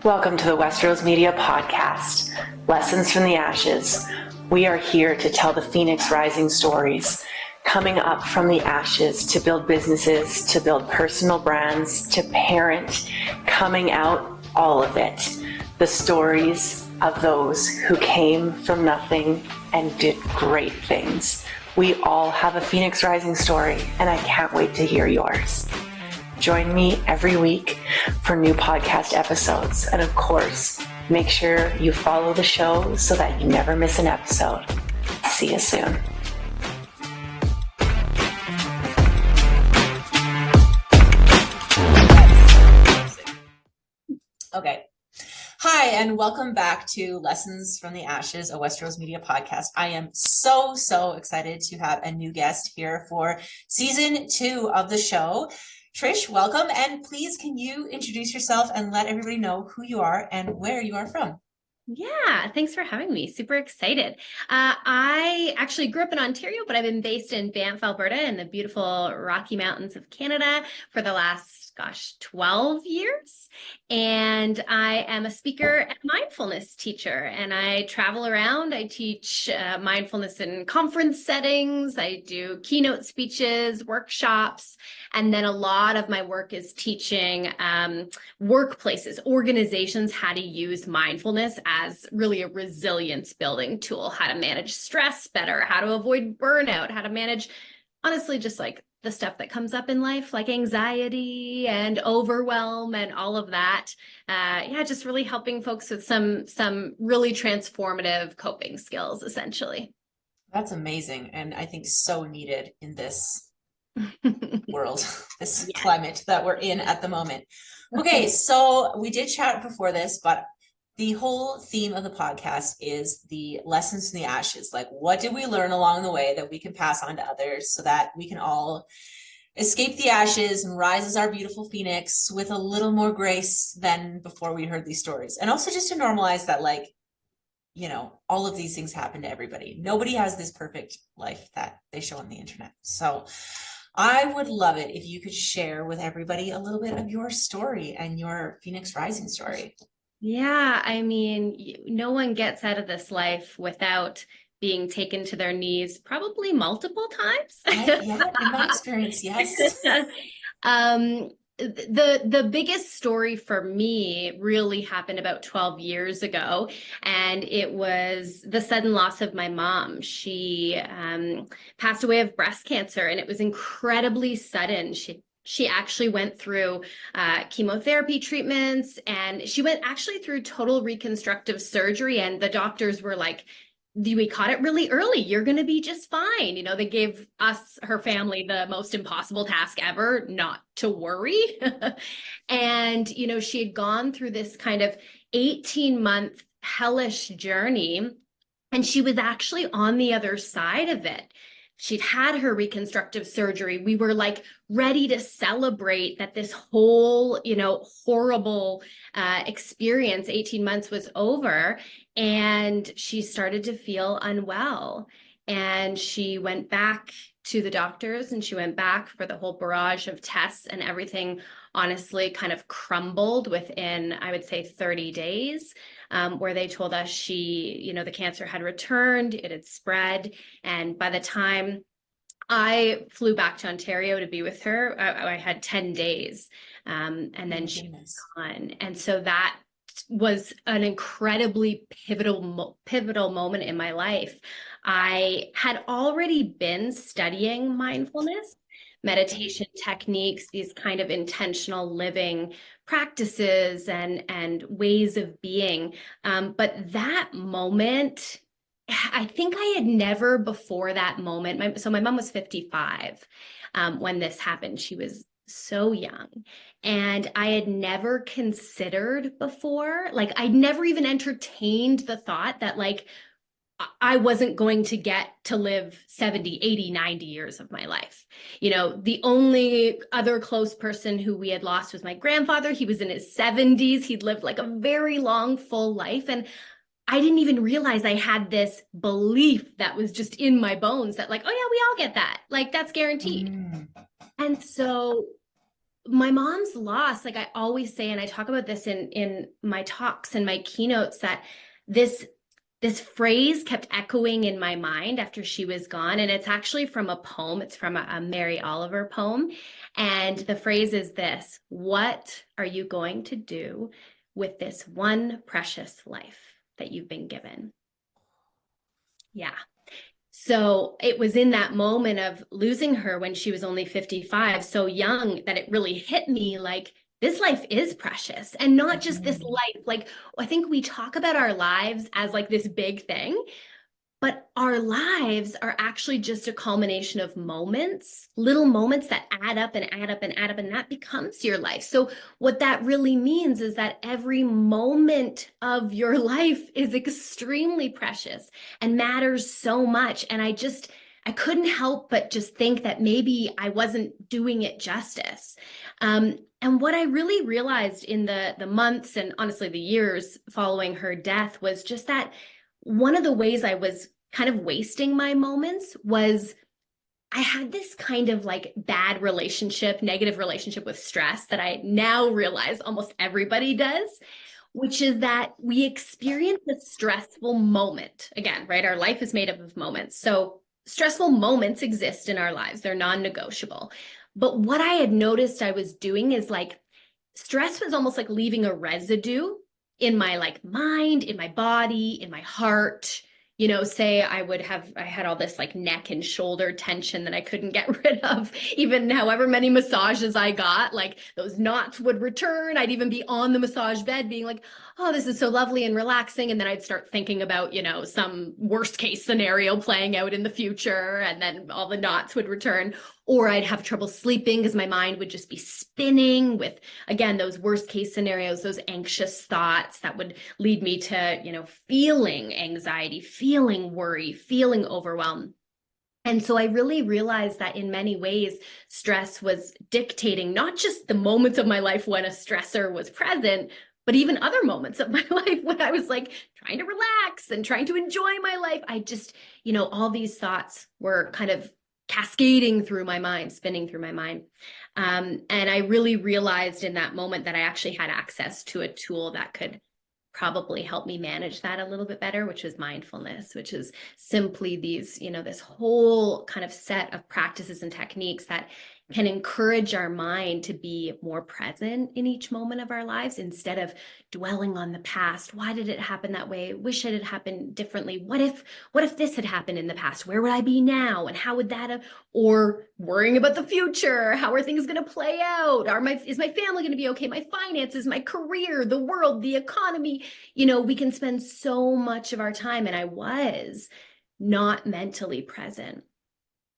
Welcome to the Westeros Media Podcast, Lessons from the Ashes. We are here to tell the Phoenix Rising stories, coming up from the ashes to build businesses, to build personal brands, to parent, coming out, all of it. The stories of those who came from nothing and did great things. We all have a Phoenix Rising story, and I can't wait to hear yours. Join me every week for new podcast episodes. And of course, make sure you follow the show so that you never miss an episode. See you soon. Okay. Hi, and welcome back to Lessons from the Ashes, a Westeros Media podcast. I am so excited to have a new guest here for season 2 of the show. Trish, welcome, and please can you introduce yourself and let everybody know who you are and where you are from? Yeah, thanks for having me. Super excited. I actually grew up in Ontario, but I've been based in Banff, Alberta, in the beautiful Rocky Mountains of Canada for the last 12 years. And I am a speaker and mindfulness teacher, and I travel around. I teach mindfulness in conference settings. I do keynote speeches, workshops, and then a lot of my work is teaching workplaces, organizations, how to use mindfulness as really a resilience building tool, how to manage stress better, how to avoid burnout, how to manage, honestly, just like the stuff that comes up in life, like anxiety and overwhelm and all of that. Just really helping folks with some really transformative coping skills, essentially. That's amazing. And I think so needed in this world, this climate that we're in at the moment. Okay, so we did chat before this, but the whole theme of the podcast is the lessons from the ashes. Like, what did we learn along the way that we can pass on to others so that we can all escape the ashes and rise as our beautiful phoenix with a little more grace than before we heard these stories? And also just to normalize that, like, you know, all of these things happen to everybody. Nobody has this perfect life that they show on the internet. So I would love it if you could share with everybody a little bit of your story and your Phoenix Rising story. Yeah, I mean, no one gets out of this life without being taken to their knees probably multiple times. Yeah, in my experience, yes. The biggest story for me really happened about 12 years ago, and it was the sudden loss of my mom. She passed away of breast cancer, and it was incredibly sudden. She actually went through chemotherapy treatments, and she went actually through total reconstructive surgery, and the doctors were like, we caught it really early. You're going to be just fine. You know, they gave us, her family, the most impossible task ever, not to worry. And, you know, she had gone through this kind of 18-month hellish journey, and she was actually on the other side of it. She'd had her reconstructive surgery. We were like ready to celebrate that this whole, you know, horrible experience, 18 months, was over. And she started to feel unwell. And she went back to the doctors, and she went back for the whole barrage of tests, and everything honestly kind of crumbled within, I would say, 30 days, where they told us she, you know, the cancer had returned, it had spread. And by the time I flew back to Ontario to be with her, I had 10 days, and then she was gone. And so that was an incredibly pivotal moment in my life. I had already been studying mindfulness, meditation techniques, these kind of intentional living practices and ways of being. But that moment, I think I had never before that moment. So my mom was 55 when this happened. She was so young, and I had never considered before, like I'd never even entertained the thought that like I wasn't going to get to live 70, 80, 90 years of my life. You know, the only other close person who we had lost was my grandfather. He was in his 70s. He'd lived like a very long, full life. And I didn't even realize I had this belief that was just in my bones that like, oh yeah, we all get that. Like that's guaranteed. And so my mom's loss, like I always say, and I talk about this in my talks and my keynotes, that this phrase kept echoing in my mind after she was gone. And it's actually from a poem. It's from a Mary Oliver poem. And the phrase is this: what are you going to do with this one precious life that you've been given? Yeah. So it was in that moment of losing her when she was only 55, so young, that it really hit me like, this life is precious, and not just this life. Like, I think we talk about our lives as like this big thing, but our lives are actually just a culmination of moments, little moments that add up and add up and add up, and that becomes your life. So what that really means is that every moment of your life is extremely precious and matters so much. And I couldn't help but just think that maybe I wasn't doing it justice. And what I really realized in the months and honestly the years following her death was just that one of the ways I was kind of wasting my moments was I had this kind of like bad relationship, negative relationship with stress that I now realize almost everybody does, which is that we experience a stressful moment. Again, right? Our life is made up of moments. So stressful moments exist in our lives. They're non-negotiable. But what I had noticed I was doing is like stress was almost like leaving a residue in my like mind, in my body, in my heart. You know, say I had all this like neck and shoulder tension that I couldn't get rid of, even however many massages I got, like those knots would return. I'd even be on the massage bed being like, oh, this is so lovely and relaxing. And then I'd start thinking about, you know, some worst case scenario playing out in the future. And then all the knots would return. Or I'd have trouble sleeping because my mind would just be spinning with, again, those worst case scenarios, those anxious thoughts that would lead me to, you know, feeling anxiety, feeling worry, feeling overwhelmed. And so I really realized that in many ways, stress was dictating not just the moments of my life when a stressor was present, but even other moments of my life when I was like trying to relax and trying to enjoy my life. I just, you know, all these thoughts were kind of cascading through my mind, spinning through my mind. And I really realized in that moment that I actually had access to a tool that could probably help me manage that a little bit better, which was mindfulness, which is simply these, you know, this whole kind of set of practices and techniques that can encourage our mind to be more present in each moment of our lives instead of dwelling on the past. Why did it happen that way? Wish it had happened differently. What if this had happened in the past? Where would I be now? And how would that have, or worrying about the future? How are things going to play out? Is my family going to be okay? My finances, my career, the world, the economy. You know, we can spend so much of our time, and I was not mentally present.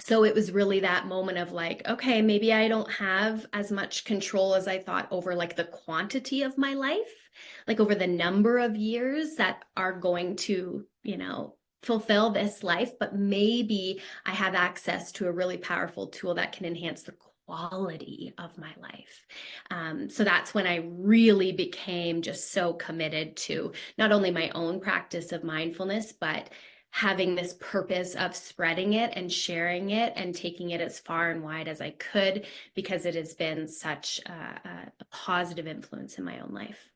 So it was really that moment of like, okay, maybe I don't have as much control as I thought over like the quantity of my life, like over the number of years that are going to, you know, fulfill this life, but maybe I have access to a really powerful tool that can enhance the quality of my life. So that's when I really became just so committed to not only my own practice of mindfulness, but having this purpose of spreading it and sharing it and taking it as far and wide as I could, because it has been such a positive influence in my own life.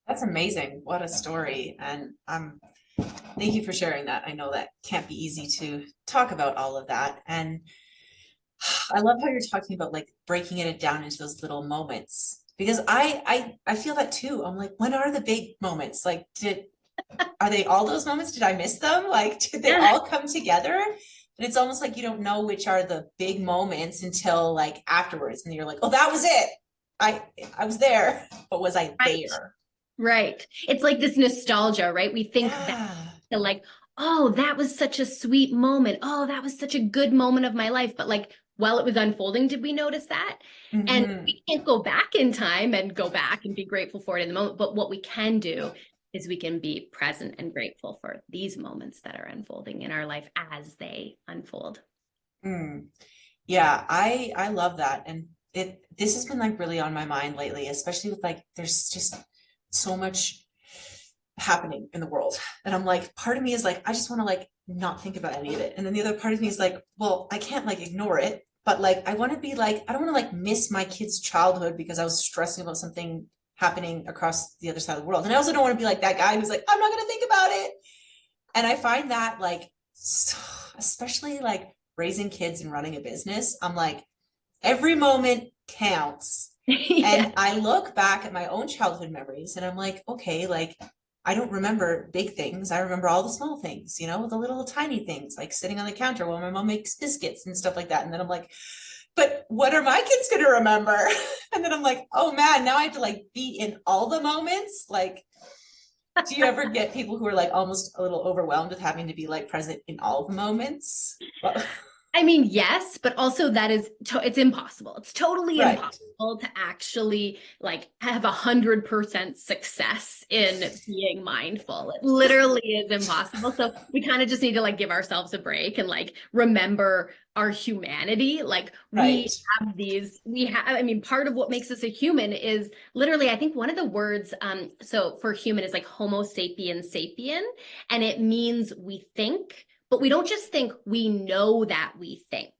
That's amazing. What a story. And thank you for sharing that. I know that can't be easy to talk about all of that. And I love how you're talking about like breaking it down into those little moments, because I feel that too. I'm like, when are the big moments? Like, are they all those moments? Did I miss them? Like, did they all come together? And it's almost like you don't know which are the big moments until like afterwards. And you're like, oh, that was it. I was there, but was I there? Right. It's like this nostalgia, right? We think back to like, oh, that was such a sweet moment. Oh, that was such a good moment of my life. But like, while it was unfolding, did we notice that? And we can't go back in time and go back and be grateful for it in the moment. But what we can do is we can be present and grateful for these moments that are unfolding in our life as they unfold. Yeah, I love that. And this has been like really on my mind lately, especially with like, there's just so much happening in the world. And I'm like, part of me is like, I just want to like not think about any of it. And then the other part of me is like, well, I can't like ignore it, but like, I want to be like, I don't want to like miss my kid's childhood because I was stressing about something happening across the other side of the world. And I also don't want to be like that guy who's like, I'm not going to think about it. And I find that like, especially like raising kids and running a business, I'm like, every moment counts. And I look back at my own childhood memories and I'm like, okay, like I don't remember big things. I remember all the small things, you know, the little tiny things, like sitting on the counter while my mom makes biscuits and stuff like that. And then I'm like, but what are my kids going to remember? And then I'm like, oh man, now I have to like be in all the moments. Like, do you ever get people who are like almost a little overwhelmed with having to be like present in all the moments? Well, I mean, yes, but also that is, it's impossible. It's totally right. impossible to actually like have 100% success in being mindful. It literally is impossible. So we kind of just need to like give ourselves a break and like remember our humanity. Like Right. I mean, part of what makes us a human is literally, I think one of the words, so for human is like Homo sapiens sapien, and it means we think. But we don't just think, we know that we think.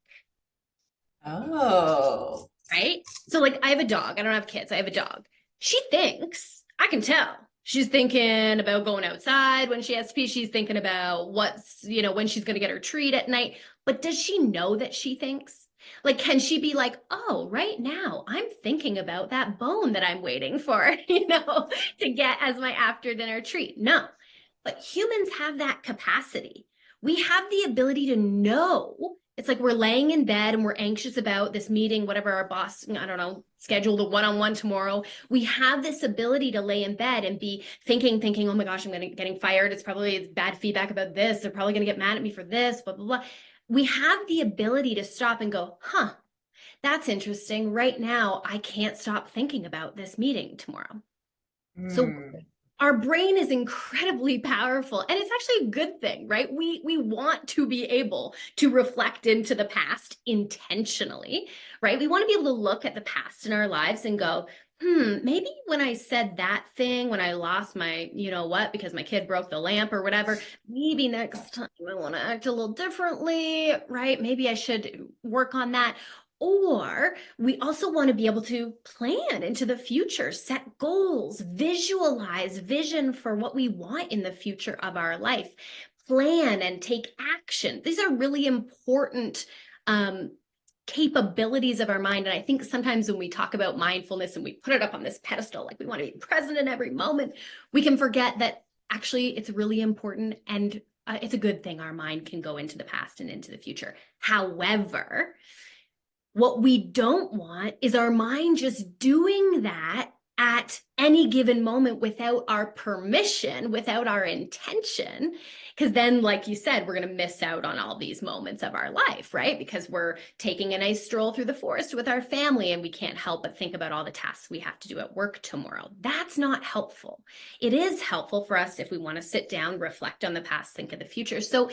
Oh. Right? So like I have a dog. I don't have kids. I have a dog. She thinks, I can tell. She's thinking about going outside when she has to pee. She's thinking about what's, you know, when she's going to get her treat at night. But does she know that she thinks? Like, can she be like, oh, right now I'm thinking about that bone that I'm waiting for, you know, to get as my after dinner treat? No. But humans have that capacity. We have the ability to know. It's like we're laying in bed and we're anxious about this meeting, whatever our boss, I don't know, scheduled a one-on-one tomorrow. We have this ability to lay in bed and be thinking, oh my gosh, getting fired. It's bad feedback about this. They're probably going to get mad at me for this, blah, blah, blah. We have the ability to stop and go, huh, that's interesting. Right now, I can't stop thinking about this meeting tomorrow. So our brain is incredibly powerful, and it's actually a good thing, right? We want to be able to reflect into the past intentionally, right? We want to be able to look at the past in our lives and go, maybe when I said that thing, when I lost my, you know what, because my kid broke the lamp or whatever, maybe next time I want to act a little differently, right? Maybe I should work on that. Or we also want to be able to plan into the future, set goals, visualize vision for what we want in the future of our life, plan and take action. These are really important capabilities of our mind. And I think sometimes when we talk about mindfulness and we put it up on this pedestal, like we want to be present in every moment, we can forget that actually it's really important and it's a good thing our mind can go into the past and into the future. However, what we don't want is our mind just doing that at any given moment without our permission, without our intention, because then, like you said, we're going to miss out on all these moments of our life, right? Because we're taking a nice stroll through the forest with our family and we can't help but think about all the tasks we have to do at work tomorrow. That's not helpful. It is helpful for us if we want to sit down, reflect on the past, think of the future. So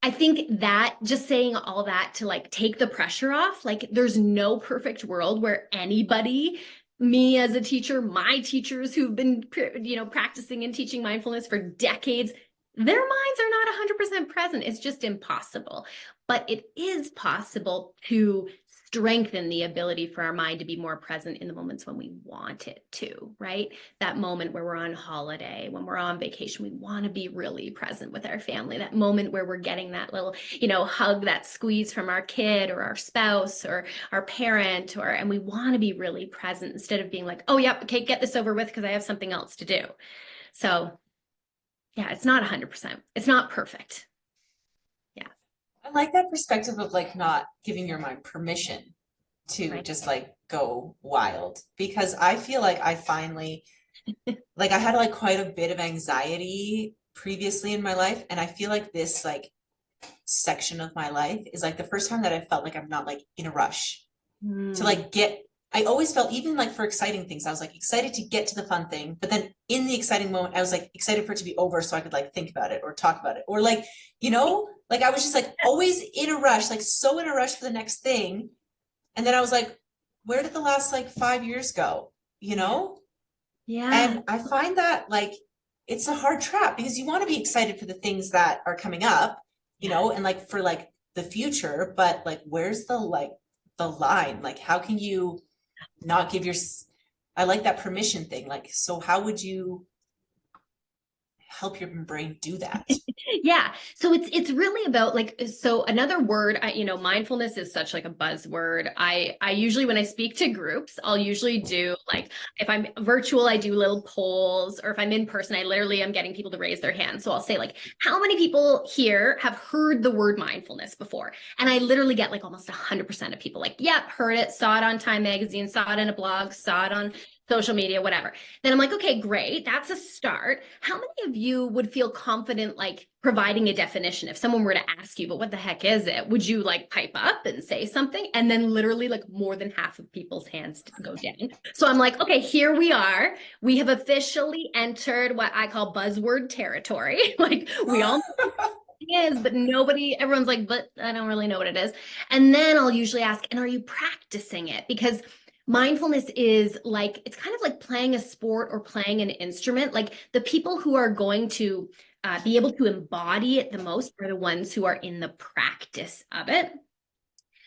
I think that just saying all that to like take the pressure off, like there's no perfect world where anybody, me as a teacher, my teachers who've been, you know, practicing and teaching mindfulness for decades, their minds are not 100% present. It's just impossible. But it is possible to strengthen the ability for our mind to be more present in the moments when we want it to, right? That moment where we're on holiday, when we're on vacation, we want to be really present with our family. That moment where we're getting that little, you know, hug, that squeeze from our kid or our spouse or our parent, and we want to be really present instead of being like, oh, yep, okay, get this over with because I have something else to do. So yeah, it's not 100%. It's not perfect. I like that perspective of like not giving your mind permission to just like go wild, because I feel like I finally like I had like quite a bit of anxiety previously in my life, and I feel like this like section of my life is like the first time that I felt like I'm not like in a rush to like get. I always felt, even like for exciting things, I was like excited to get to the fun thing, but then in the exciting moment I was like excited for it to be over so I could like think about it or talk about it, or like, you know, like I was just like always in a rush, like so in a rush for the next thing. And then I was like, where did the last like 5 years go, you know? Yeah. And I find that like it's a hard trap, because you want to be excited for the things that are coming up, you know, and like for like the future, but like where's the like the line? Like, how can you not give I like that permission thing. Like, so how would you help your brain do that? Yeah. So it's really about like, so another word, mindfulness is such like a buzzword. I usually, when I speak to groups, I'll usually do like, if I'm virtual, I do little polls, or if I'm in person, I literally am getting people to raise their hands. So I'll say like, how many people here have heard the word mindfulness before? And I literally get like almost 100% of people like, yep, heard it, saw it on Time Magazine, saw it in a blog, saw it on social media, whatever. Then I'm like, okay, great. That's a start. How many of you would feel confident like providing a definition? If someone were to ask you, but what the heck is it? Would you like pipe up and say something? And then literally like more than half of people's hands go down. So I'm like, okay, here we are. We have officially entered what I call buzzword territory. Like we all know what it is, but everyone's like, but I don't really know what it is. And then I'll usually ask, and are you practicing it? Because mindfulness is like, it's kind of like playing a sport or playing an instrument. Like the people who are going to be able to embody it the most are the ones who are in the practice of it.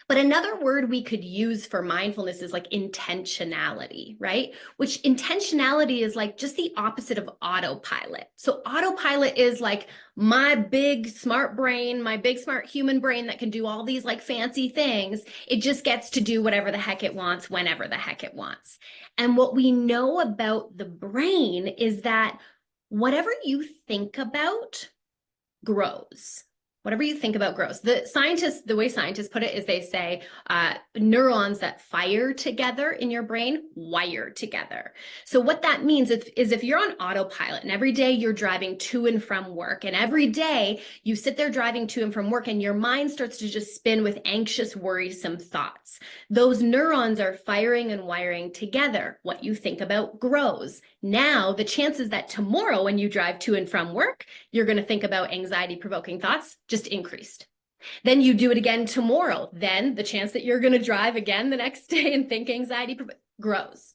But another word we could use for mindfulness is like intentionality, right? Which intentionality is like just the opposite of autopilot. So autopilot is like my big smart brain, my big smart human brain that can do all these like fancy things. It just gets to do whatever the heck it wants, whenever the heck it wants. And what we know about the brain is that whatever you think about grows. Whatever you think about grows. The way scientists put it is they say neurons that fire together in your brain wire together. So what that means is if you're on autopilot and every day you're driving to and from work, and every day you sit there driving to and from work and your mind starts to just spin with anxious, worrisome thoughts, those neurons are firing and wiring together. What you think about grows. Now, the chances that tomorrow when you drive to and from work, you're going to think about anxiety-provoking thoughts just increased. Then you do it again tomorrow. Then the chance that you're going to drive again the next day and think anxiety grows.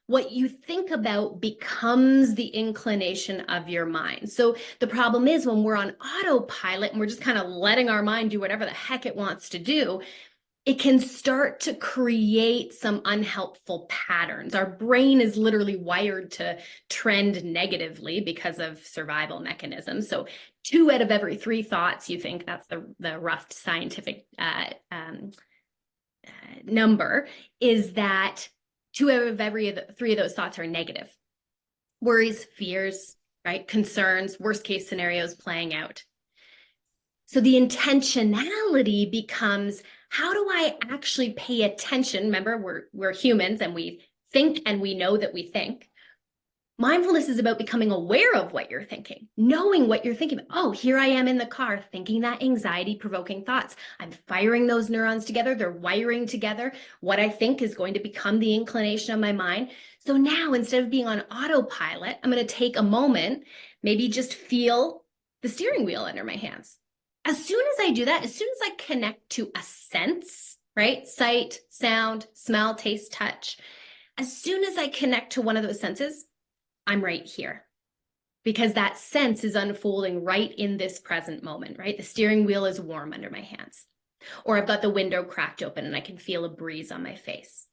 What you think about becomes the inclination of your mind. So the problem is when we're on autopilot and we're just kind of letting our mind do whatever the heck it wants to do, it can start to create some unhelpful patterns. Our brain is literally wired to trend negatively because of survival mechanisms. So 2 out of every 3 thoughts you think, that's the rough scientific number, is that 2 out of every 3 of those thoughts are negative. Worries, fears, right? Concerns, worst case scenarios playing out. So the intentionality becomes, how do I actually pay attention? Remember, we're humans and we think and we know that we think. Mindfulness is about becoming aware of what you're thinking, knowing what you're thinking. Oh, here I am in the car thinking that anxiety-provoking thoughts. I'm firing those neurons together. They're wiring together. What I think is going to become the inclination of my mind. So now, instead of being on autopilot, I'm going to take a moment, maybe just feel the steering wheel under my hands. As soon as I do that, as soon as I connect to a sense, right? Sight, sound, smell, taste, touch. As soon as I connect to one of those senses, I'm right here, because that sense is unfolding right in this present moment, right? The steering wheel is warm under my hands, or I've got the window cracked open and I can feel a breeze on my face.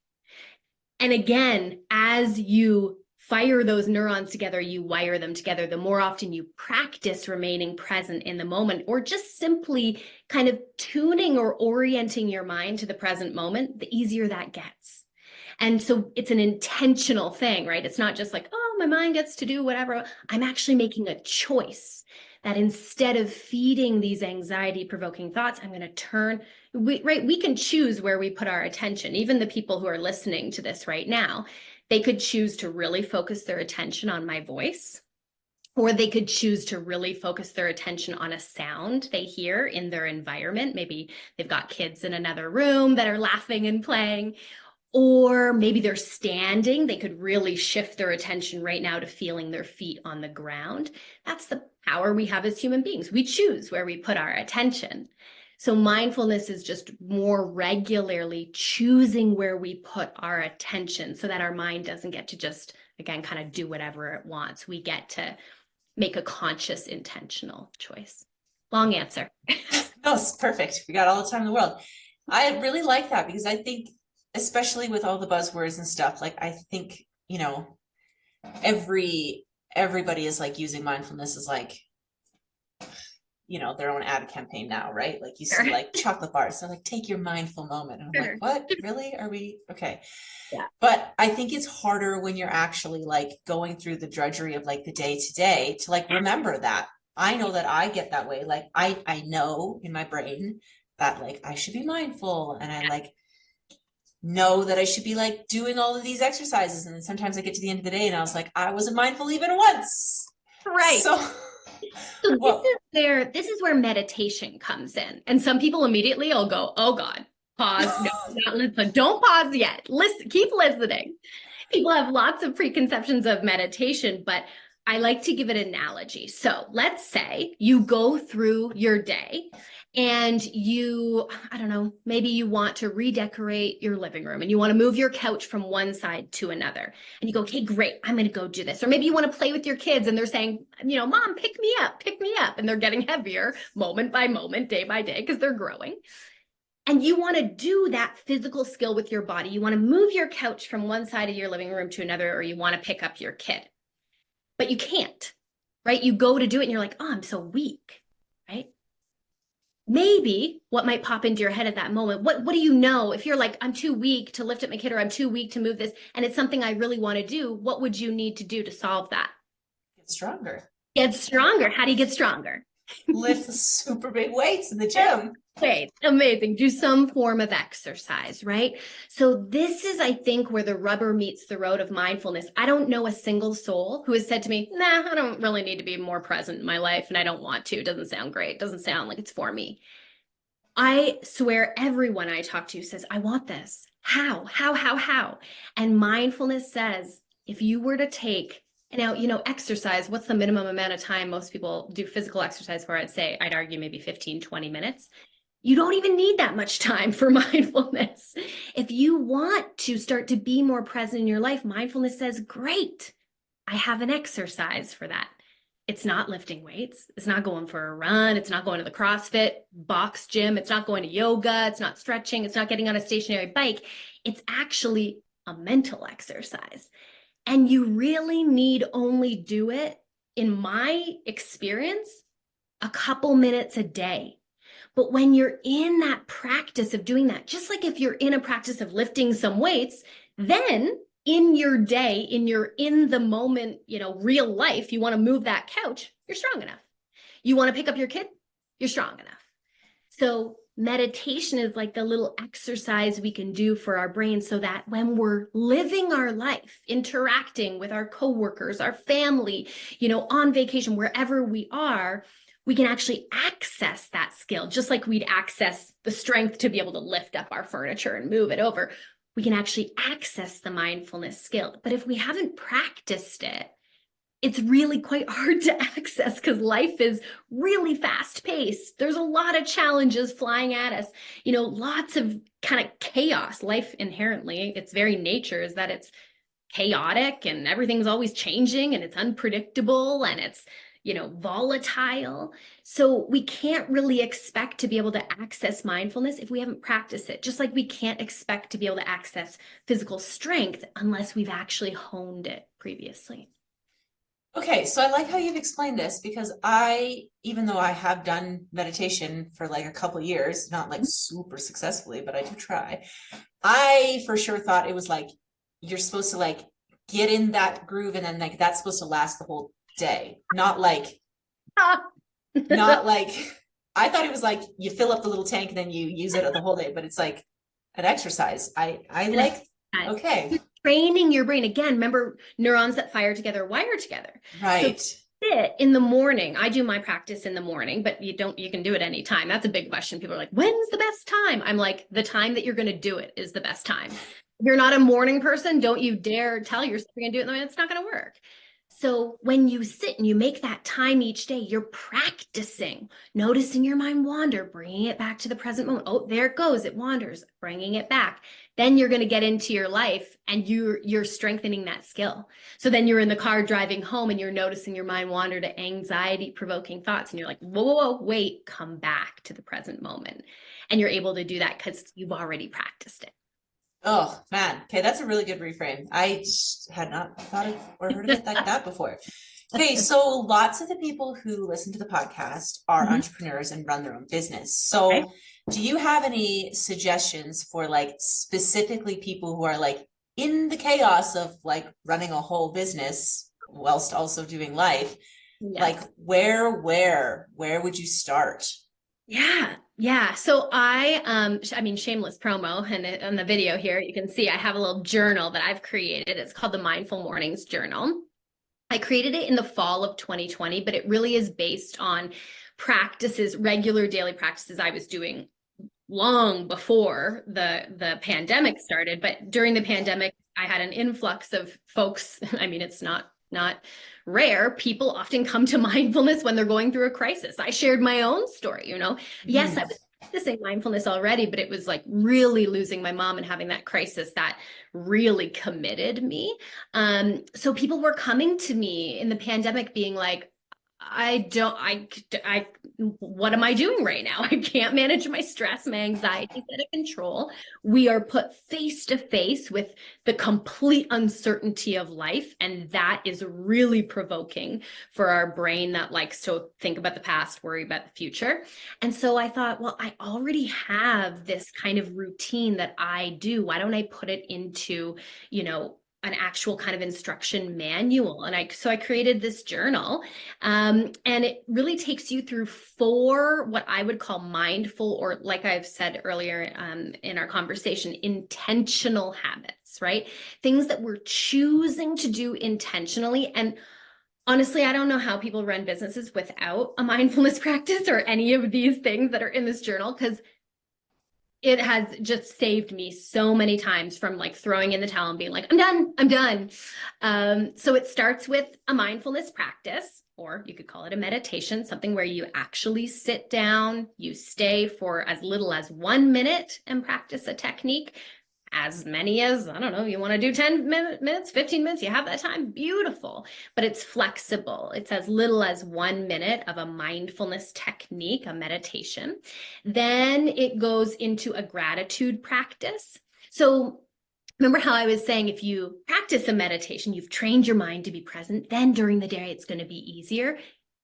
And again, as you fire those neurons together, you wire them together. The more often you practice remaining present in the moment, or just simply kind of tuning or orienting your mind to the present moment, the easier that gets. And so it's an intentional thing, right? It's not just like, oh, my mind gets to do whatever. I'm actually making a choice that instead of feeding these anxiety-provoking thoughts, I'm going to turn, we can choose where we put our attention. Even the people who are listening to this right now, they could choose to really focus their attention on my voice, or they could choose to really focus their attention on a sound they hear in their environment. Maybe they've got kids in another room that are laughing and playing, or maybe they're standing. They could really shift their attention right now to feeling their feet on the ground. That's the power we have as human beings. We choose where we put our attention. So mindfulness is just more regularly choosing where we put our attention so that our mind doesn't get to just, again, kind of do whatever it wants. We get to make a conscious, intentional choice. Long answer. No, it's perfect. We got all the time in the world. I really like that because I think, especially with all the buzzwords and stuff, like I think, everybody is like using mindfulness as like, their own ad campaign now, right? Like you see like chocolate bars. So like, take your mindful moment. And I'm like, what? Really? Are we okay? Yeah. But I think it's harder when you're actually like going through the drudgery of like the day to day to like remember that. I know that I get that way. Like I know in my brain that like I should be mindful, and I like know that I should be like doing all of these exercises. And then sometimes I get to the end of the day and I was like, I wasn't mindful even once. Right. So So this is where meditation comes in. And some people immediately will go, oh God, pause. No, not listen. Don't pause yet. Listen, keep listening. People have lots of preconceptions of meditation, but I like to give an analogy. So let's say you go through your day and I don't know, maybe you want to redecorate your living room and you want to move your couch from one side to another. And you go, okay, great, I'm going to go do this. Or maybe you want to play with your kids and they're saying, Mom, pick me up, pick me up. And they're getting heavier moment by moment, day by day, because they're growing. And you want to do that physical skill with your body. You want to move your couch from one side of your living room to another, or you want to pick up your kid, but you can't, right? You go to do it and you're like, oh, I'm so weak, right? Maybe what might pop into your head at that moment, what do you know? If you're like, I'm too weak to lift up my kid, or I'm too weak to move this, and it's something I really want to do, what would you need to do to solve that? get stronger. Get stronger. How do you get stronger? Lift super big weights in the gym. Great, amazing. Do some form of exercise, right? So this is, I think, where the rubber meets the road of mindfulness. I don't know a single soul who has said to me, nah, I don't really need to be more present in my life, and I don't want to. It doesn't sound great. It doesn't sound like it's for me. I swear everyone I talk to says, I want this. How? And mindfulness says, if you were to take, now, exercise, what's the minimum amount of time most people do physical exercise for? I'd argue maybe 15, 20 minutes. You don't even need that much time for mindfulness. If you want to start to be more present in your life, mindfulness says, great, I have an exercise for that. It's not lifting weights. It's not going for a run. It's not going to the CrossFit box gym. It's not going to yoga. It's not stretching. It's not getting on a stationary bike. It's actually a mental exercise. And you really need only do it, in my experience, a couple minutes a day. But when you're in that practice of doing that, just like if you're in a practice of lifting some weights, then in your day, in the moment, real life, you want to move that couch, you're strong enough. You want to pick up your kid, you're strong enough. So meditation is like the little exercise we can do for our brain so that when we're living our life, interacting with our coworkers, our family, on vacation, wherever we are, we can actually access that skill, just like we'd access the strength to be able to lift up our furniture and move it over. We can actually access the mindfulness skill. But if we haven't practiced it, it's really quite hard to access because life is really fast paced. There's a lot of challenges flying at us, lots of kind of chaos. Life inherently, its very nature is that it's chaotic and everything's always changing and it's unpredictable and it's volatile. So we can't really expect to be able to access mindfulness if we haven't practiced it, just like we can't expect to be able to access physical strength unless we've actually honed it previously. Okay, so I like how you've explained this because even though I have done meditation for like a couple of years, not like super successfully, but I do try, I for sure thought it was like, you're supposed to like get in that groove and then like that's supposed to last the whole day. Not like I thought it was like you fill up the little tank and then you use it the whole day, but it's like an exercise. I like, okay. Training your brain. Again, remember, neurons that fire together wire together. Right. So in the morning, I do my practice in the morning, but you can do it anytime. That's a big question. People are like, when's the best time? I'm like, the time that you're going to do it is the best time. If you're not a morning person, don't you dare tell yourself you're going to do it in the morning. It's not going to work. So when you sit and you make that time each day, you're practicing, noticing your mind wander, bringing it back to the present moment. Oh, there it goes. It wanders, bringing it back, Then you're going to get into your life and you're strengthening that skill. So then you're in the car driving home and you're noticing your mind wander to anxiety provoking thoughts. And you're like, whoa, whoa, whoa, wait, come back to the present moment. And you're able to do that because you've already practiced it. Oh man. Okay. That's a really good reframe. I had not thought of or heard of it like that before. Okay. So lots of the people who listen to the podcast are entrepreneurs and run their own business. So Okay. do you have any suggestions for like specifically people who are like in the chaos of like running a whole business whilst also doing life? Yes. Like where would you start? Yeah. So I mean, shameless promo, and on the video here, you can see I have a little journal that I've created. It's called the Mindful Mornings Journal. I created it in the fall of 2020, but it really is based on practices, regular daily practices I was doing long before the pandemic started. But during the pandemic, I had an influx of folks. I mean, it's not rare. People often come to mindfulness when they're going through a crisis. I shared my own story, Yes, I was practicing mindfulness already, but it was like really losing my mom and having that crisis that really committed me. So people were coming to me in the pandemic being like, what am I doing right now? I can't manage my stress, my anxiety is out of control. We are put face to face with the complete uncertainty of life. And that is really provoking for our brain that likes to think about the past, worry about the future. And so I thought, well, I already have this kind of routine that I do. Why don't I put it into, an actual kind of instruction manual? And I created this journal, and it really takes you through 4 what I would call mindful, or like I've said earlier in our conversation, intentional habits, right? Things that we're choosing to do intentionally. And honestly, I don't know how people run businesses without a mindfulness practice or any of these things that are in this journal, because it has just saved me so many times from like throwing in the towel and being like, I'm done. So it starts with a mindfulness practice, or you could call it a meditation, something where you actually sit down, you stay for as little as 1 minute and practice a technique. As many as, I don't know, you want to do 10 minutes, 15 minutes, you have that time, beautiful. But it's flexible. It's as little as 1 minute of a mindfulness technique, a meditation. Then it goes into a gratitude practice. So remember how I was saying, if you practice a meditation, you've trained your mind to be present, then during the day, it's going to be easier.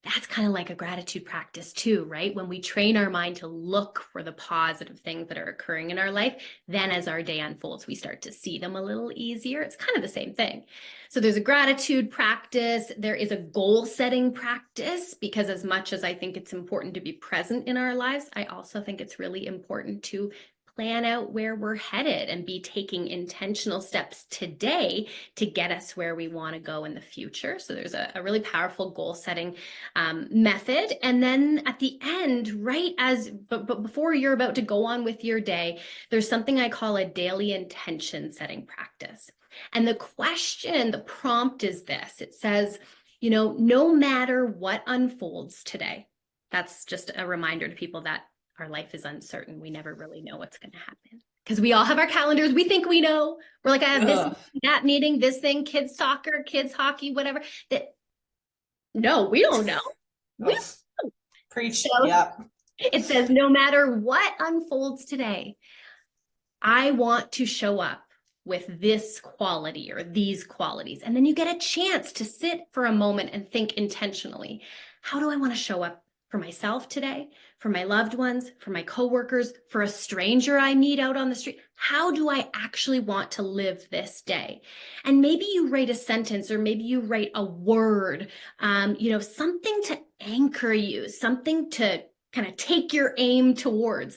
That's kind of like a gratitude practice too, right? When we train our mind to look for the positive things that are occurring in our life, then as our day unfolds, we start to see them a little easier. It's kind of the same thing. So there's a gratitude practice. There is a goal setting practice, because as much as I think it's important to be present in our lives, I also think it's really important to plan out where we're headed and be taking intentional steps today to get us where we want to go in the future. So there's a really powerful goal setting method. And then at the end, but before you're about to go on with your day, there's something I call a daily intention setting practice. And the prompt is this. It says, no matter what unfolds today. That's just a reminder to people that our life is uncertain. We never really know what's going to happen, because we all have our calendars. We think we know. We're like, I have this, that meeting, this thing, kids soccer, kids hockey, whatever. No, we don't know. We don't know. Preach. So yeah. It says, no matter what unfolds today, I want to show up with this quality or these qualities. And then you get a chance to sit for a moment and think intentionally, how do I want to show up for myself today, for my loved ones, for my coworkers, for a stranger I meet out on the street? How do I actually want to live this day? And maybe you write a sentence, or maybe you write a word, something to anchor you, something to kind of take your aim towards.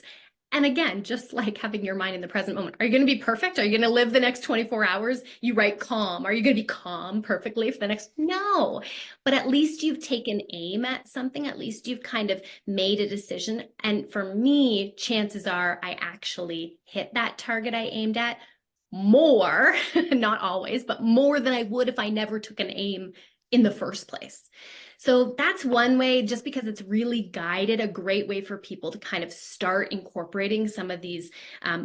And again, just like having your mind in the present moment. Are you going to be perfect? Are you going to live the next 24 hours? You write calm. Are you going to be calm perfectly for the next? No. But at least you've taken aim at something. At least you've kind of made a decision. And for me, chances are I actually hit that target I aimed at more, not always, but more than I would if I never took an aim in the first place. So that's one way, just because it's really guided, a great way for people to kind of start incorporating some of these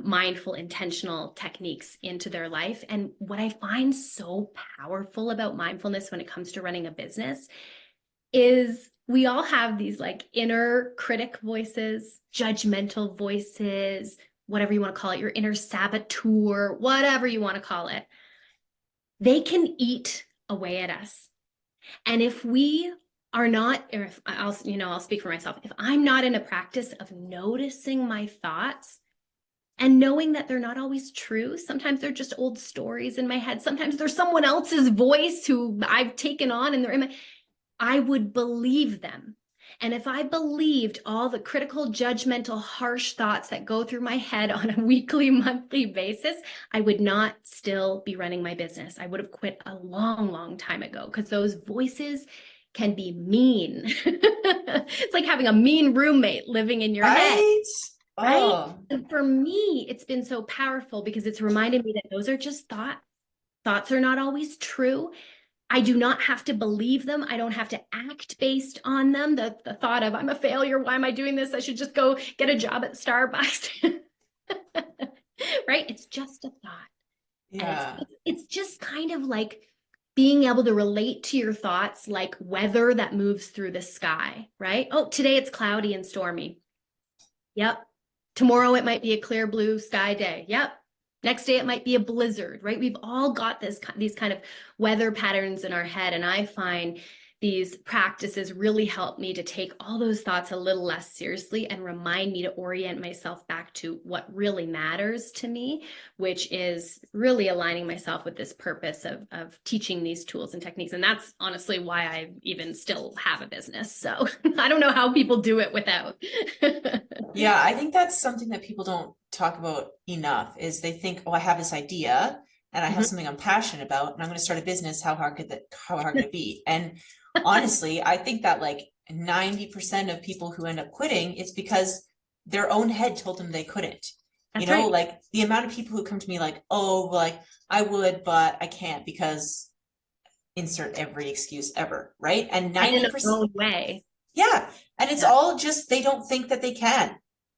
mindful, intentional techniques into their life. And what I find so powerful about mindfulness when it comes to running a business is we all have these like inner critic voices, judgmental voices, whatever you want to call it, your inner saboteur, whatever you want to call it. They can eat away at us. And if we are not, or if I'll speak for myself, if I'm not in a practice of noticing my thoughts and knowing that they're not always true, sometimes they're just old stories in my head. Sometimes there's someone else's voice who I've taken on and they're in my, I would believe them. And if I believed all the critical, judgmental, harsh thoughts that go through my head on a weekly, monthly basis, I would not still be running my business. I would have quit a long, long time ago, because those voices can be mean. It's like having a mean roommate living in your head. Right? Oh. And for me, it's been so powerful because it's reminded me that those are just thoughts. Thoughts are not always true. I do not have to believe them. I don't have to act based on them. The thought of, I'm a failure, why am I doing this? I should just go get a job at Starbucks. Right? It's just a thought. Yeah. It's just kind of like being able to relate to your thoughts like weather that moves through the sky, right? Oh, today it's cloudy and stormy. Yep. Tomorrow it might be a clear blue sky day. Yep. Next day it might be a blizzard, right? We've all got these kind of weather patterns in our head. And I find these practices really help me to take all those thoughts a little less seriously and remind me to orient myself back to what really matters to me, which is really aligning myself with this purpose of teaching these tools and techniques. And that's honestly why I even still have a business. So I don't know how people do it without. Yeah, I think that's something that people don't talk about enough, is they think, oh, I have this idea and I have something I'm passionate about and I'm going to start a business. How hard could it be? And honestly, I think that like 90% of people who end up quitting, it's because their own head told them they couldn't. That's you know, right. like the amount of people who come to me like, oh, like I would, but I can't because insert every excuse ever, right? And 90% in their own way. Yeah. And it's all just, they don't think that they can.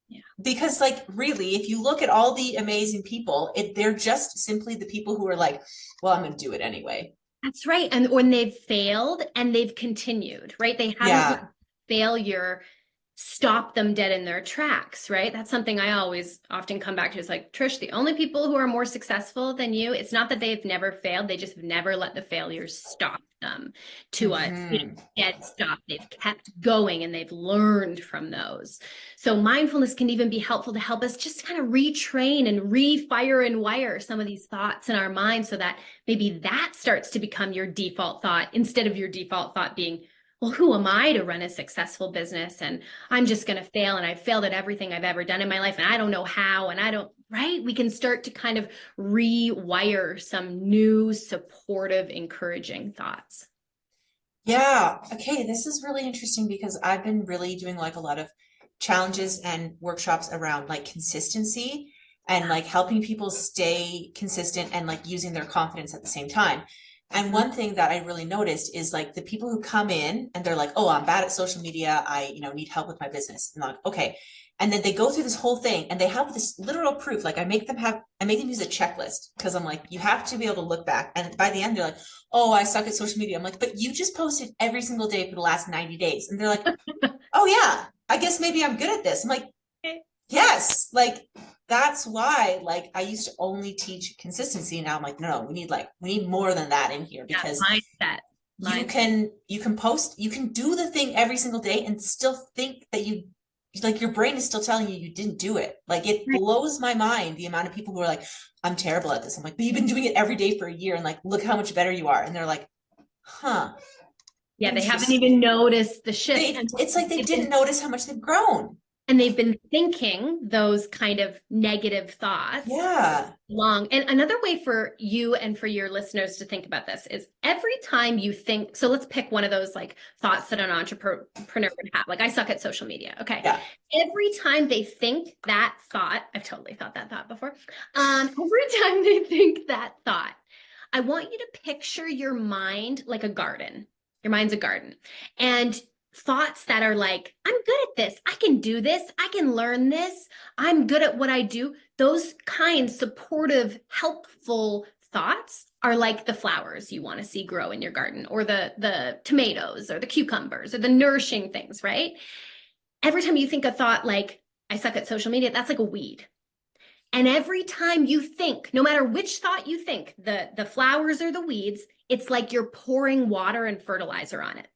Yeah. Because like, really, if you look at all the amazing people, they're just simply the people who are like, well, I'm going to do it anyway. That's right. And when they've failed and they've continued, right? They haven't let failure stop them dead in their tracks, right? That's something I always often come back to. It's like, Trish, the only people who are more successful than you, it's not that they've never failed. They just have never let the failures stop them to a dead stop. They've kept going and they've learned from those. So mindfulness can even be helpful to help us just kind of retrain and refire and wire some of these thoughts in our mind so that maybe that starts to become your default thought instead of your default thought being, well, who am I to run a successful business? And I'm just going to fail. And I've failed at everything I've ever done in my life. And I don't know how. And I don't, right? We can start to kind of rewire some new, supportive, encouraging thoughts. Yeah. Okay. This is really interesting because I've been really doing like a lot of challenges and workshops around like consistency and like helping people stay consistent and like using their confidence at the same time. And one thing that I really noticed is like the people who come in and they're like, oh, I'm bad at social media. I, need help with my business. And I'm like, okay. And then they go through this whole thing and they have this literal proof. Like I make them use a checklist because I'm like, you have to be able to look back. And by the end, they're like, oh, I suck at social media. I'm like, but you just posted every single day for the last 90 days. And they're like, oh yeah, I guess maybe I'm good at this. I'm like, yes, like that's why like I used to only teach consistency. Now I'm like, no, we need more than that in here because mindset. You can post, you can do the thing every single day and still think that your brain is still telling you didn't do it. Like it blows my mind the amount of people who are like, I'm terrible at this. I'm like, but you've been doing it every day for a year and like look how much better you are. And they're like, huh. Yeah, they haven't even noticed the shift. It's like they didn't notice how much they've grown. And they've been thinking those kind of negative thoughts. Yeah. Long. And another way for you and for your listeners to think about this is every time you think, so let's pick one of those like thoughts that an entrepreneur would have. Like I suck at social media. Okay. Yeah. Every time they think that thought, I've totally thought that thought before. Every time they think that thought, I want you to picture your mind like a garden. Your mind's a garden. And thoughts that are like, I'm good at this. I can do this. I can learn this. I'm good at what I do. Those kind, supportive, helpful thoughts are like the flowers you want to see grow in your garden, or the tomatoes or the cucumbers or the nourishing things, right? Every time you think a thought like, I suck at social media, that's like a weed. And every time you think, no matter which thought you think, the flowers or the weeds, it's like you're pouring water and fertilizer on it.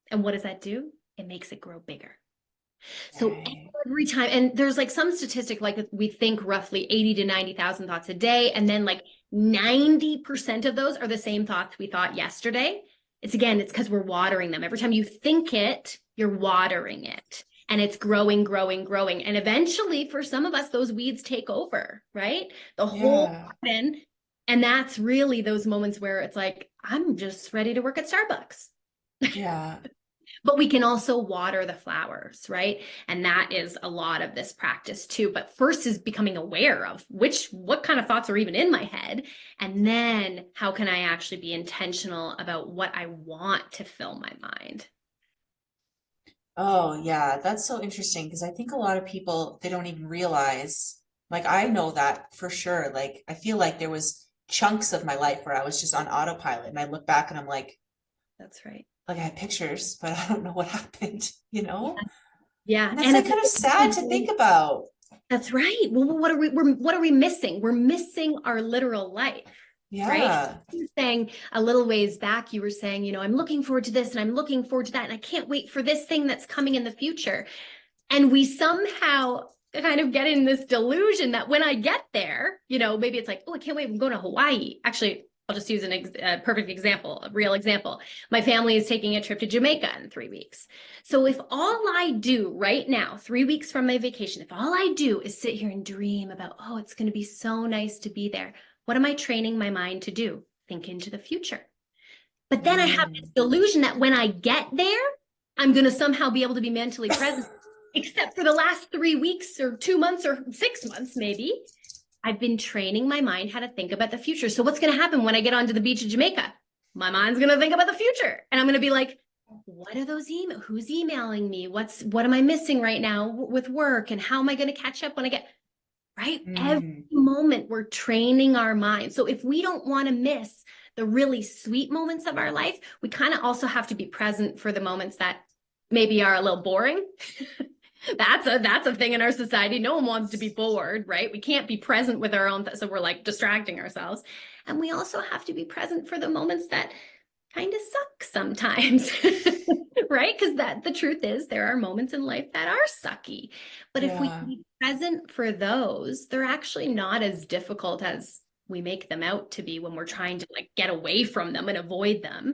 And what does that do? It makes it grow bigger. So every time, and there's like some statistic, like we think roughly 80 to 90,000 thoughts a day. And then like 90% of those are the same thoughts we thought yesterday. It's because we're watering them. Every time you think it, you're watering it. And it's growing, growing, growing. And eventually, for some of us, those weeds take over, right? The whole garden. And that's really those moments where it's like, I'm just ready to work at Starbucks. Yeah. But we can also water the flowers, right? And that is a lot of this practice too. But first is becoming aware of what kind of thoughts are even in my head. And then how can I actually be intentional about what I want to fill my mind? Oh, yeah, that's so interesting because I think a lot of people, they don't even realize, like I know that for sure. Like I feel like there was chunks of my life where I was just on autopilot and I look back and I'm like, that's right. Like I had pictures, but I don't know what happened, you know? Yeah. And that's like kind of sad to think about. That's right. Well, what are we missing? We're missing our literal life. Yeah. Right. You were saying a little ways back, you were saying, I'm looking forward to this and I'm looking forward to that. And I can't wait for this thing that's coming in the future. And we somehow kind of get in this delusion that when I get there, maybe it's like, oh, I can't wait. I'm going to Hawaii. Actually, I'll just use a perfect example, a real example. My family is taking a trip to Jamaica in 3 weeks. So if all I do right now, 3 weeks from my vacation, if all I do is sit here and dream about, oh, it's going to be so nice to be there, what am I training my mind to do? Think into the future. But then I have this delusion that when I get there, I'm going to somehow be able to be mentally present, except for the last 3 weeks or 2 months or 6 months, maybe. I've been training my mind how to think about the future. So what's going to happen when I get onto the beach of Jamaica? My mind's going to think about the future. And I'm going to be like, what are those emails? Who's emailing me? What am I missing right now with work? And how am I going to catch up when I get, right? Every moment we're training our mind. So if we don't want to miss the really sweet moments of our life, we kind of also have to be present for the moments that maybe are a little boring. That's a thing in our society. No one wants to be bored, right? We can't be present with our own, so we're like distracting ourselves. And we also have to be present for the moments that kind of suck sometimes, right? Because the truth is there are moments in life that are sucky. But if we can be present for those, they're actually not as difficult as we make them out to be when we're trying to like get away from them and avoid them,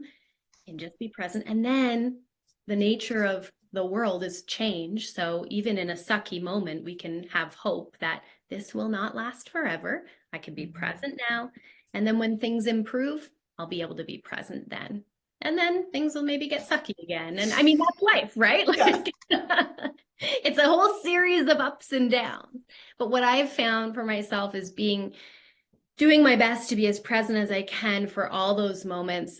and just be present. And then the nature of the world is change. So even in a sucky moment, we can have hope that this will not last forever. I can be present now. And then when things improve, I'll be able to be present then. And then things will maybe get sucky again. And I mean, that's life, right? Like, it's a whole series of ups and downs. But what I've found for myself is doing my best to be as present as I can for all those moments.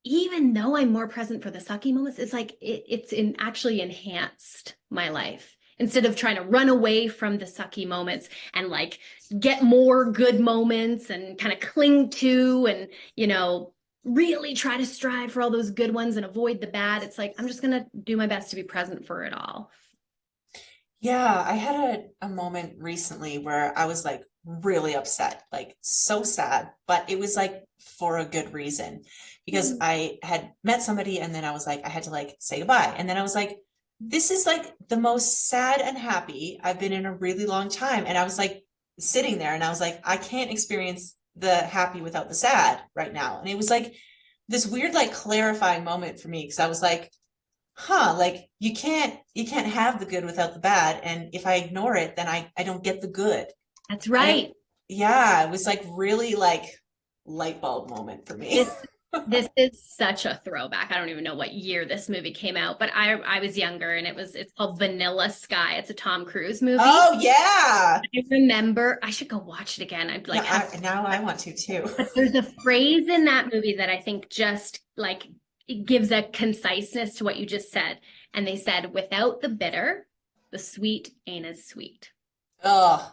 Even though I'm more present for the sucky moments, it's like it's actually enhanced my life. Instead of trying to run away from the sucky moments and like get more good moments and kind of cling to and, really try to strive for all those good ones and avoid the bad. It's like, I'm just going to do my best to be present for it all. Yeah, I had a moment recently where I was like really upset, like so sad, but it was like for a good reason because I had met somebody and then I was like, I had to like say goodbye. And then I was like, this is like the most sad and happy I've been in a really long time. And I was like sitting there and I was like, I can't experience the happy without the sad right now. And it was like this weird, like clarifying moment for me because I was like, like you can't have the good without the bad. And if I ignore it, then I don't get the good. That's right. It was like really like light bulb moment for me. This is such a throwback. I don't even know what year this movie came out, but I was younger and it's called Vanilla Sky. It's a Tom Cruise movie. Oh yeah. I remember, I should go watch it again. I'd like now I want to too. But there's a phrase in that movie that I think just like it gives a conciseness to what you just said. And they said, without the bitter, the sweet ain't as sweet. Oh,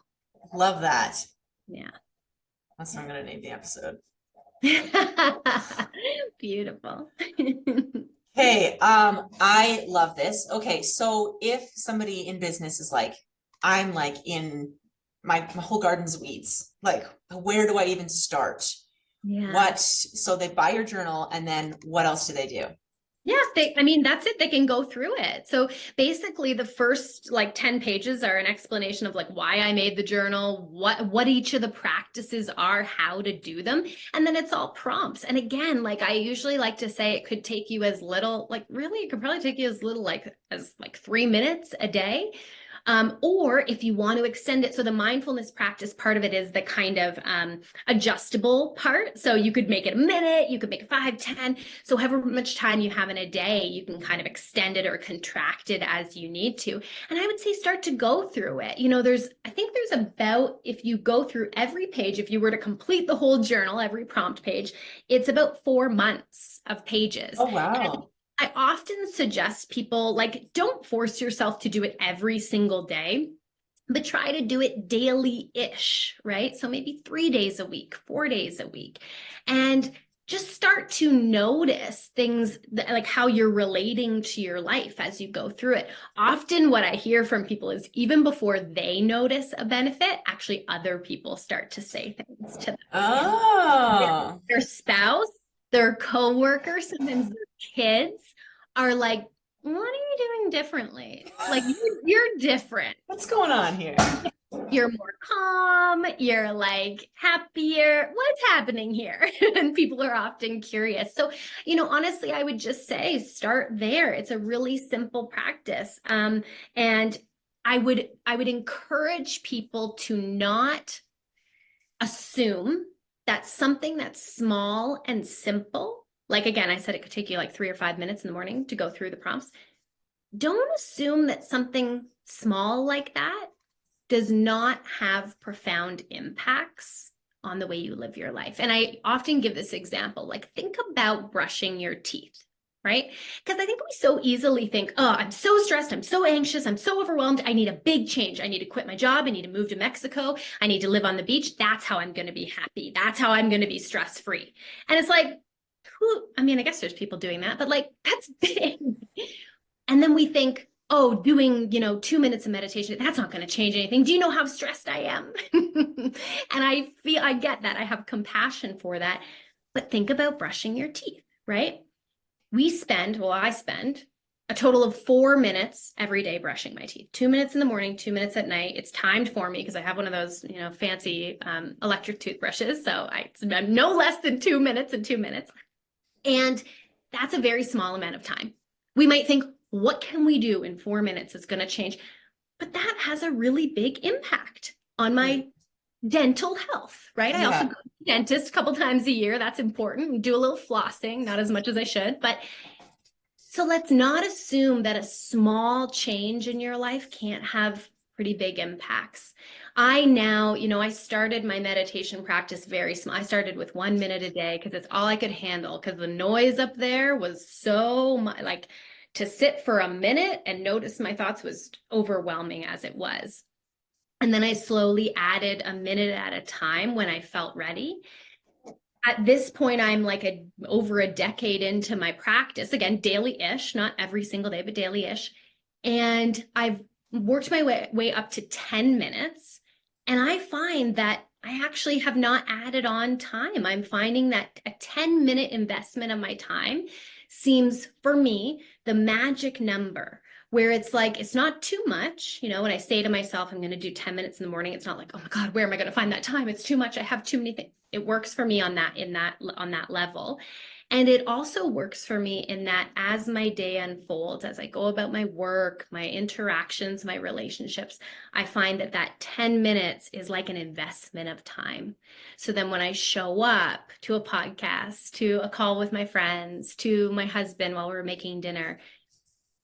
love that. Yeah. That's what I'm going to name the episode. Beautiful. Hey, I love this. Okay, so if somebody in business is like, I'm like in my whole garden's weeds, like, where do I even start? Yeah. So they buy your journal, and then what else do they do? Yeah, that's it. They can go through it. So basically the first like 10 pages are an explanation of like why I made the journal, what each of the practices are, how to do them. And then it's all prompts. And again, like I usually like to say it could take you as little, like really, it could probably take you as little like as like 3 minutes a day. Or if you want to extend it, so the mindfulness practice part of it is the kind of adjustable part. So you could make it a minute, you could make it 5, 10. So however much time you have in a day, you can kind of extend it or contract it as you need to. And I would say start to go through it. You know, I think there's about, if you go through every page, if you were to complete the whole journal, every prompt page, it's about 4 months of pages. Oh, wow. I often suggest people like, don't force yourself to do it every single day, but try to do it daily-ish, right? So maybe 3 days a week, 4 days a week, and just start to notice things like how you're relating to your life as you go through it. Often what I hear from people is even before they notice a benefit, actually other people start to say things to them. Oh. Their spouse, their coworkers, sometimes their kids are like, what are you doing differently? Like you're different. What's going on here? You're more calm, you're like happier. What's happening here? And people are often curious. So, honestly, I would just say start there. It's a really simple practice. And I would encourage people to not assume that something that's small and simple, like again, I said it could take you like 3 or 5 minutes in the morning to go through the prompts. Don't assume that something small like that does not have profound impacts on the way you live your life. And I often give this example, like think about brushing your teeth, right? Because I think we so easily think, oh, I'm so stressed, I'm so anxious, I'm so overwhelmed, I need a big change. I need to quit my job, I need to move to Mexico, I need to live on the beach. That's how I'm going to be happy. That's how I'm going to be stress-free. And it's like, I guess there's people doing that, but like, that's big. And then we think, oh, doing, 2 minutes of meditation, that's not going to change anything. Do you know how stressed I am? And I get that. I have compassion for that. But think about brushing your teeth, right? I spend a total of 4 minutes every day brushing my teeth. 2 minutes in the morning, 2 minutes at night. It's timed for me because I have one of those, fancy electric toothbrushes. So I'm no less than 2 minutes and 2 minutes. And that's a very small amount of time. We might think, what can we do in 4 minutes that's going to change? But that has a really big impact on my dental health, right? I also go to the dentist a couple times a year. That's important. Do a little flossing, not as much as I should. But so let's not assume that a small change in your life can't have pretty big impacts. I now, I started my meditation practice very small. I started with 1 minute a day because it's all I could handle because the noise up there was so much, like to sit for a minute and notice my thoughts was overwhelming as it was. And then I slowly added a minute at a time when I felt ready. At this point, I'm like over a decade into my practice, again, daily-ish, not every single day, but daily-ish. And I've worked my way up to 10 minutes. And I find that I actually have not added on time. I'm finding that a 10-minute investment of my time seems, for me, the magic number where it's like, it's not too much. When I say to myself, I'm going to do 10 minutes in the morning, it's not like, oh my God, where am I going to find that time? It's too much. I have too many things. It works for me on that level. And it also works for me in that as my day unfolds, as I go about my work, my interactions, my relationships, I find that 10 minutes is like an investment of time. So then when I show up to a podcast, to a call with my friends, to my husband while we're making dinner,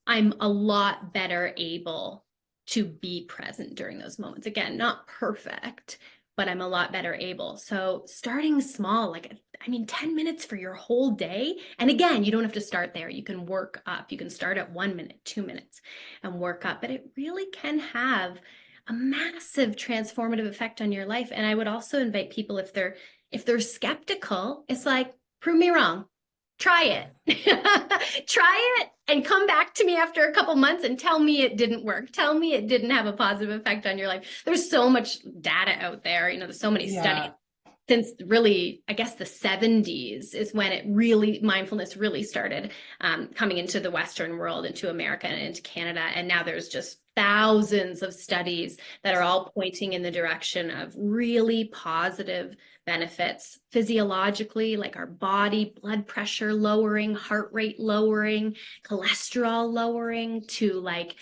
I'm a lot better able to be present during those moments. Again, not perfect, but I'm a lot better able. So starting small, like I mean, 10 minutes for your whole day. And again, you don't have to start there. You can work up. You can start at 1 minute, 2 minutes and work up, but it really can have a massive transformative effect on your life. And I would also invite people, if they're skeptical, it's like, prove me wrong. Try it. Try it and come back to me after a couple months and tell me it didn't work. Tell me it didn't have a positive effect on your life. There's so much data out there. You know, there's so many studies. Since really, I guess the 70s is when it really, mindfulness really started coming into the Western world, into America and into Canada. And now there's just thousands of studies that are all pointing in the direction of really positive benefits physiologically, like our body, blood pressure lowering, heart rate lowering, cholesterol lowering, to like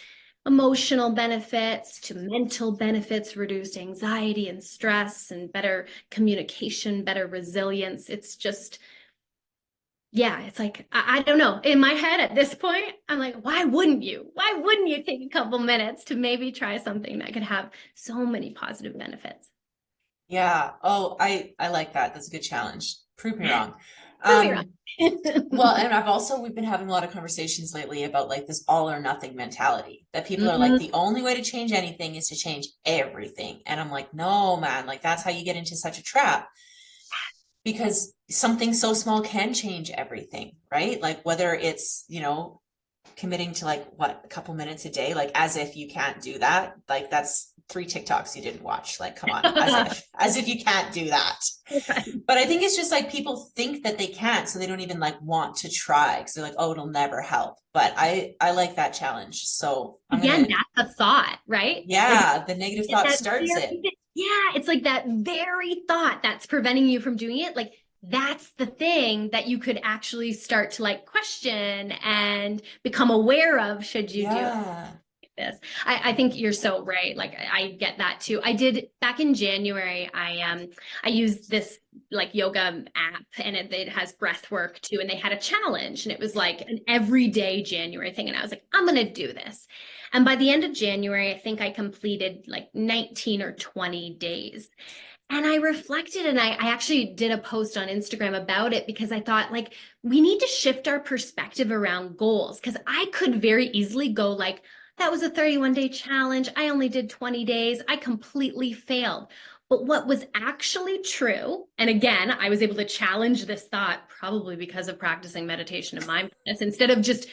emotional benefits, to mental benefits, reduced anxiety and stress, and better communication, better resilience. It's just, yeah, it's like, I don't know. In my head at this point, I'm like, why wouldn't you? Why wouldn't you take a couple minutes to maybe try something that could have so many positive benefits? Yeah. Oh, I like that. That's a good challenge. Prove me wrong. Prove me wrong. Well, and we've been having a lot of conversations lately about like this all or nothing mentality, that people are like, the only way to change anything is to change everything. And I'm like, no, man, like that's how you get into such a trap, because something so small can change everything, right? Like whether it's, you know, committing to like a couple minutes a day, like as if you can't do that. Like that's 3 TikToks you didn't watch. Like, come on, as if you can't do that. But I think it's just like people think that they can't, so they don't even like want to try, because they're like, oh, it'll never help. But I like that challenge. So again, that's a thought, right? Yeah, like, the negative thought starts it. Yeah, it's like that very thought that's preventing you from doing it. Like that's the thing that you could actually start to like question and become aware of should you do this. I think you're so right. Like I get that too. I did back in January, I used this like yoga app, and it has breath work too. And they had a challenge, and it was like an everyday January thing. And I was like, I'm going to do this. And by the end of January, I think I completed like 19 or 20 days. And I reflected, and I actually did a post on Instagram about it, because I thought like we need to shift our perspective around goals, because I could very easily go like, that was a 31-day challenge. I only did 20 days. I completely failed. But what was actually true, and again, I was able to challenge this thought probably because of practicing meditation and mindfulness, instead of just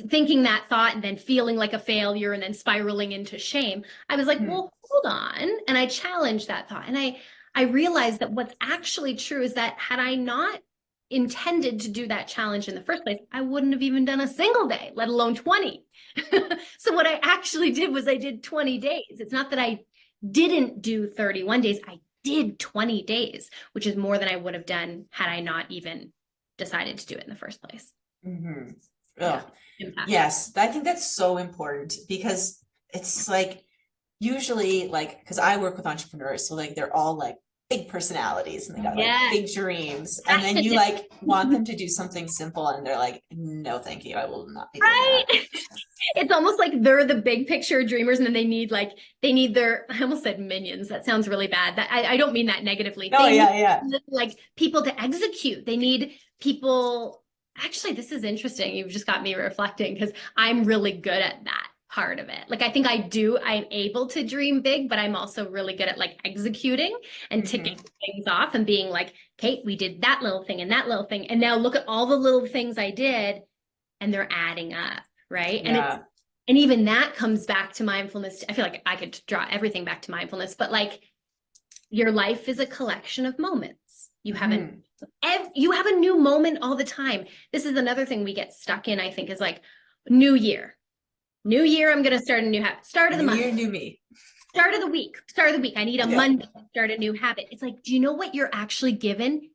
thinking that thought and then feeling like a failure and then spiraling into shame. I was like, well, hold on. And I challenged that thought. And I realized that what's actually true is that had I not intended to do that challenge in the first place, I wouldn't have even done a single day, let alone 20. So what I actually did was I did 20 days. It's not that I didn't do 31 days. I did 20 days, which is more than I would have done had I not even decided to do it in the first place. Mm-hmm. Oh, yes. I think that's so important, because it's like, usually like, because I work with entrepreneurs, so like they're all like big personalities and they got like big dreams, and then you like want them to do something simple and they're like, no thank you, I will not be doing that. It's almost like they're the big picture dreamers, and then they need their, I almost said minions, that sounds really bad, that I don't mean that negatively. No, yeah. Like people to execute. They need people. Actually, this is interesting, you've just got me reflecting, because I'm really good at that part of it. Like I think I'm able to dream big, but I'm also really good at like executing and ticking things off and being like, Kate, we did that little thing and that little thing, and now look at all the little things I did, and they're adding up, right? And even that comes back to mindfulness. I feel like I could draw everything back to mindfulness, but like your life is a collection of moments. You have a new moment all the time. This is another thing we get stuck in, I think, is like new year, I'm going to start a new habit. Start of the month. New year, new me. Start of the week. I need a Monday to start a new habit. It's like, do you know what you're actually given?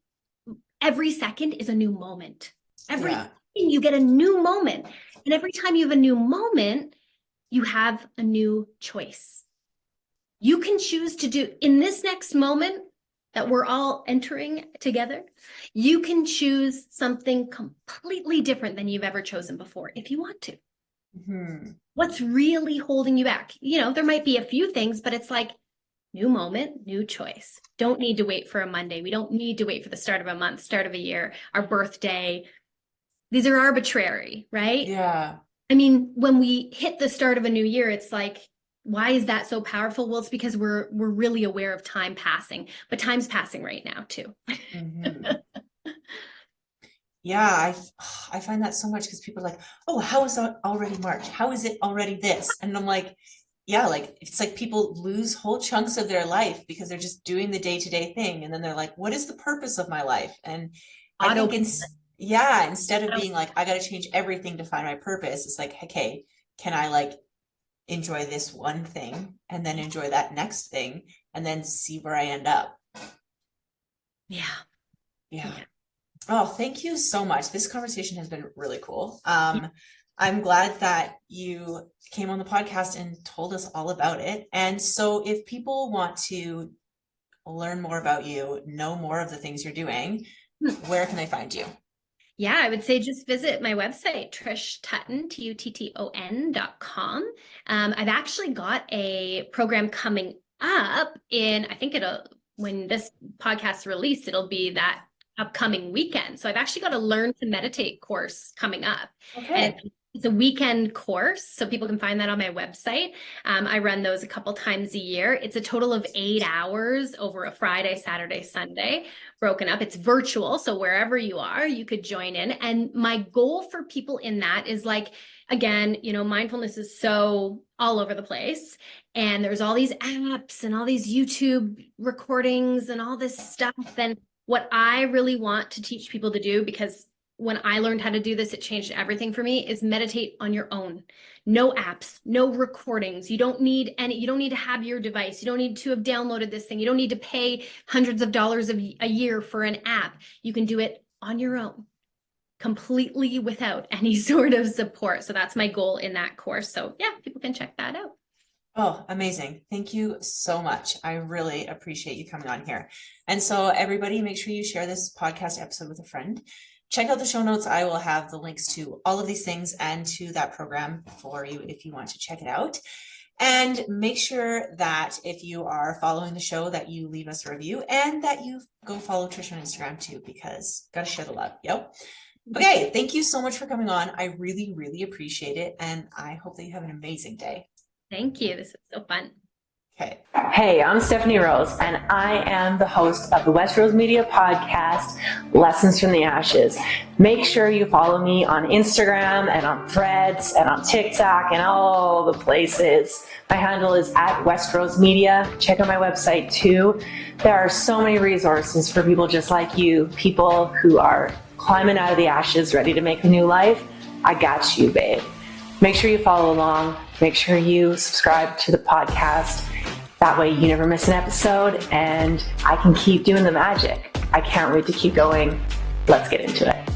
Every second is a new moment. Every second you get a new moment. And every time you have a new moment, you have a new choice. You can choose to do, in this next moment that we're all entering together, you can choose something completely different than you've ever chosen before, if you want to. What's really holding you back? You know, there might be a few things, but it's like, new moment, new choice. Don't need to wait for a Monday. We don't need to wait for the start of a month, start of a year, our birthday. These are arbitrary, right? Yeah. I mean, when we hit the start of a new year, it's like, why is that so powerful? Well, it's because we're really aware of time passing, but time's passing right now too. Mm-hmm. Yeah, I find that so much because people are like, oh, how is it already March? How is it already this? And I'm like, yeah, like it's like people lose whole chunks of their life because they're just doing the day-to-day thing. And then they're like, what is the purpose of my life? And I think instead of being like, I got to change everything to find my purpose, it's like, okay, can I like enjoy this one thing and then enjoy that next thing and then see where I end up? Yeah. Oh, thank you so much. This conversation has been really cool. I'm glad that you came on the podcast and told us all about it. And so if people want to learn more about you, know more of the things you're doing, where can they find you? Yeah, I would say just visit my website, Tutton, Tutton.com. I've actually got a program coming up when this podcast is released, it'll be that upcoming weekend. So I've actually got a Learn to Meditate course coming up. Okay. And it's a weekend course, so people can find that on my website. I run those a couple times a year. It's a total of 8 hours over a Friday, Saturday, Sunday, broken up. It's virtual, so wherever you are, you could join in. And my goal for people in that is like, again, mindfulness is so all over the place. And there's all these apps and all these YouTube recordings and all this stuff. And what I really want to teach people to do, because when I learned how to do this, it changed everything for me, is meditate on your own. No apps, no recordings. You don't need to have your device. You don't need to have downloaded this thing. You don't need to pay hundreds of dollars a year for an app. You can do it on your own, completely without any sort of support. So that's my goal in that course. So yeah, people can check that out. Oh, amazing. Thank you so much. I really appreciate you coming on here. And so everybody, make sure you share this podcast episode with a friend. Check out the show notes. I will have the links to all of these things and to that program for you if you want to check it out. And make sure that if you are following the show, that you leave us a review and that you go follow Trish on Instagram too, because gotta share the love. Yep. Okay. Thank you so much for coming on. I really, really appreciate it. And I hope that you have an amazing day. Thank you. This was so fun. Okay. Hey, I'm Stephanie Rose, and I am the host of the Westrose Media podcast, Lessons from the Ashes. Make sure you follow me on Instagram and on Threads and on TikTok and all the places. My handle is @Westrose Media. Check out my website too. There are so many resources for people just like you, people who are climbing out of the ashes, ready to make a new life. I got you, babe. Make sure you follow along. Make sure you subscribe to the podcast. That way you never miss an episode and I can keep doing the magic. I can't wait to keep going. Let's get into it.